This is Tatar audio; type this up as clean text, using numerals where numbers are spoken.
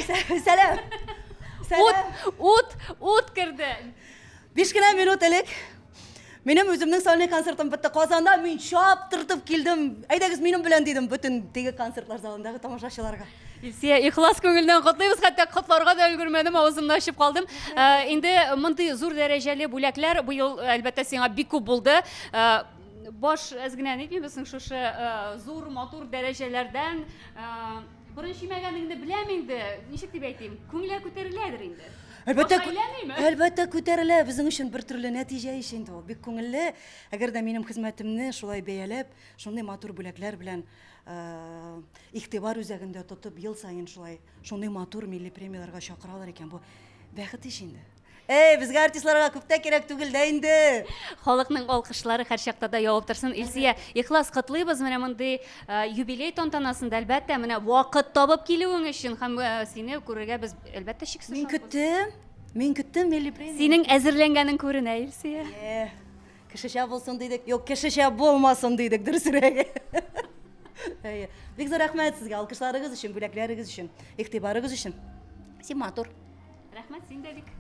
Сәлем. Ут кірді. 5 кенә минут элек минем үземнең сольный концертым бетте. Казанда мин чаптыртып килдем. Әйдәгез минем белән дидем бөтен теге концертлар залындагы тамашачыларга. Илсия, ихлас көңілден құтлайбыз, хәтта құтларға да өлгермәдем, аузымны ашып қалдым. Инде мондый зур дәрәҗәле бүләкләр бу ел әлбәттә сиңа бик күп булды. Баш әзгенә нитмибезсең шушы зур матур дәрәҗәләрдән беренче мәгәнеңне беләм инде. Ничек дип әйтим? Күңелләр күтәреләдер инде. Әлбәттә күтәрелә, безнең өчен бер төрле нәтиҗә иш инде ул. Бик күңелле. Әгәр дә минем хезмәтемне шулай бәяләп, шундый матур бүләкләр белән игътибар үзәгендә тотып, ел саен шулай шундый матур милли премияларга чакыралар икән, бу бәхет иш инде. Безгә артистларга күп тә кирәк түгел дә инде. Халыкның алкышлары һәр чакта да явып торсын. Илсия, ихлас котлыйбыз менә мондый юбилей тантанасында, әлбәттә, менә вакыт табып килүең өчен һәм сине күрергә без әлбәттә шиксез Мин көттем милли премия. Синең әзерләнгәнең күренә, Илсия. Кешечә булсын дидек, юк, кешечә булмасын дидек, дөресрәге. Бик зур рәхмәт сезгә, алкышларыгыз өчен, бүләкләрегез өчен, игътибарыгыз өчен. Син матур. Рәхмәт, син дә бик.